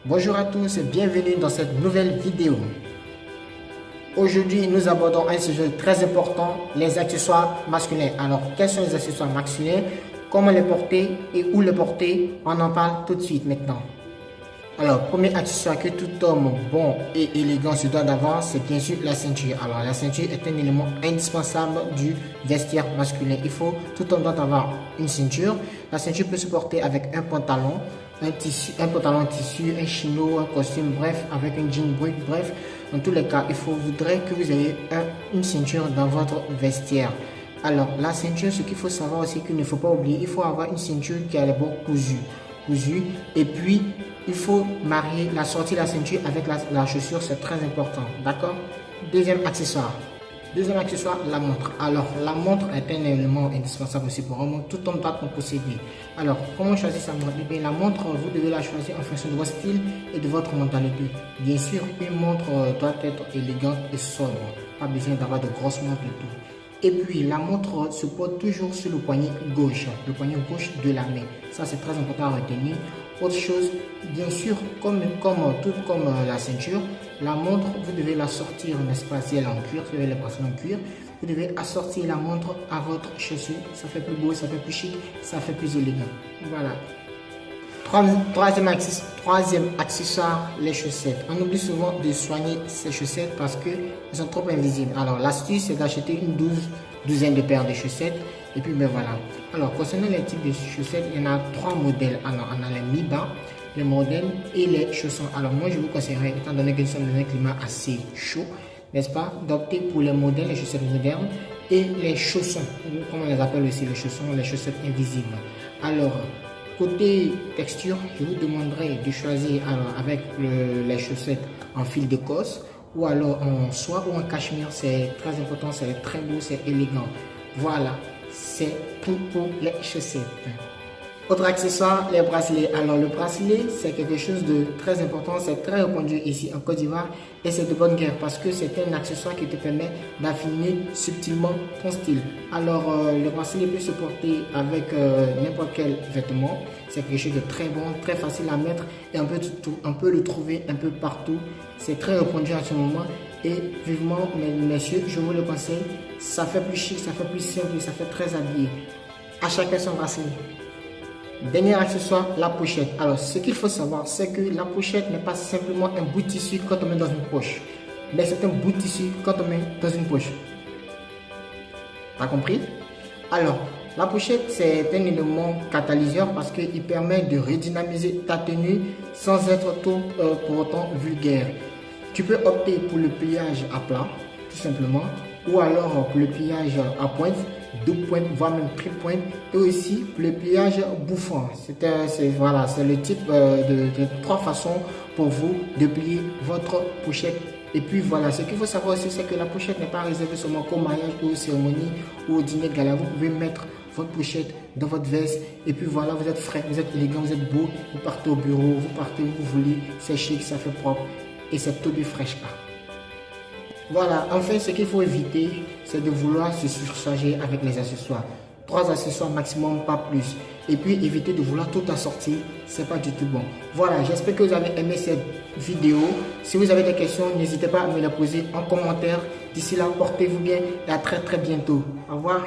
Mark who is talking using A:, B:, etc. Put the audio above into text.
A: Bonjour à tous et bienvenue dans cette nouvelle vidéo. Aujourd'hui, nous abordons un sujet très important, les accessoires masculins. Alors, quels sont les accessoires masculins? Comment les porter et où les porter? On en parle tout de suite maintenant. Alors, premier accessoire que tout homme bon et élégant se doit d'avoir, c'est bien sûr la ceinture. Alors, la ceinture est un élément indispensable du vestiaire masculin. Tout homme doit avoir une ceinture. La ceinture peut se porter avec un pantalon en tissu, un chino, un costume, bref, avec un jean brut, bref. Dans tous les cas, voudrait que vous ayez une ceinture dans votre vestiaire. Alors, la ceinture, ce qu'il faut savoir aussi, qu'il ne faut pas oublier, il faut avoir une ceinture qui a les bords cousus. Et puis il faut marier la sortie de la ceinture avec la chaussure, c'est très important, d'accord. Deuxième accessoire, la montre. Alors la montre est un élément indispensable aussi pour un homme, tout homme doit en posséder. Alors comment choisir sa montre? Eh bien, la montre, vous devez la choisir en fonction de votre style et de votre mentalité. Bien sûr, une montre doit être élégante et sobre, pas besoin d'avoir de grosses montres et tout. Et puis la montre se porte toujours sur le poignet gauche de la main. Ça, c'est très important à retenir. Autre chose, bien sûr, comme la ceinture, la montre, vous devez la sortir, n'est-ce pas, si elle est en cuir, si vous avez les bracelets en cuir, vous devez assortir la montre à votre chaussure. Ça fait plus beau, ça fait plus chic, ça fait plus élégant. Voilà. Troisième accessoire, les chaussettes. On oublie souvent de soigner ces chaussettes parce qu'elles sont trop invisibles. Alors l'astuce, c'est d'acheter une douzaine de paires de chaussettes. Et puis ben voilà. Alors concernant les types de chaussettes, il y en a 3 modèles. Alors on a les mi-bas, les modernes et les chaussons. Alors moi je vous conseillerais, étant donné que nous sommes dans un climat assez chaud, n'est-ce pas, d'opter pour les modèles, les chaussettes modernes et les chaussons, comme on les appelle aussi, les chaussons, les chaussettes invisibles. Alors côté texture, je vous demanderai de choisir avec les chaussettes en fil d'Écosse ou alors en soie ou en cachemire. C'est très important, c'est très beau, c'est élégant. Voilà, c'est tout pour les chaussettes. Autre accessoire, les bracelets. Alors le bracelet, c'est quelque chose de très important, c'est très répandu ici en Côte d'Ivoire et c'est de bonne guerre parce que c'est un accessoire qui te permet d'affiner subtilement ton style. Alors le bracelet peut se porter avec n'importe quel vêtement, c'est quelque chose de très bon, très facile à mettre et on peut le trouver un peu partout. C'est très répandu en ce moment et vivement, messieurs, je vous le conseille, ça fait plus chic, ça fait plus simple, ça fait très habillé. À chacun son bracelet. Dernier accessoire, la pochette. Alors, ce qu'il faut savoir, c'est que la pochette n'est pas simplement un bout de tissu quand on met dans une poche, mais c'est un bout de tissu quand on met dans une poche. T'as compris? Alors, la pochette, c'est un élément catalyseur parce qu'il permet de redynamiser ta tenue sans être pour autant vulgaire. Tu peux opter pour le pliage à plat, tout simplement, ou alors pour le pliage à pointe, double pointe, voire même triple pointe, et aussi pour le pliage bouffant. C'est le type de 3 façons pour vous de plier votre pochette. Et puis voilà, ce qu'il faut savoir aussi, c'est que la pochette n'est pas réservée seulement qu'au mariage ou aux cérémonies ou au dîner de gala. Vous pouvez mettre votre pochette dans votre veste et puis voilà, vous êtes frais, vous êtes élégant, vous êtes beau, vous partez au bureau, vous partez où vous voulez, c'est chic, ça fait propre et c'est tout du fraîche. Voilà, enfin ce qu'il faut éviter, c'est de vouloir se surcharger avec les accessoires. 3 accessoires maximum, pas plus. Et puis éviter de vouloir tout assortir, c'est pas du tout bon. Voilà, j'espère que vous avez aimé cette vidéo. Si vous avez des questions, n'hésitez pas à me les poser en commentaire. D'ici là, portez-vous bien et à très bientôt. Au revoir.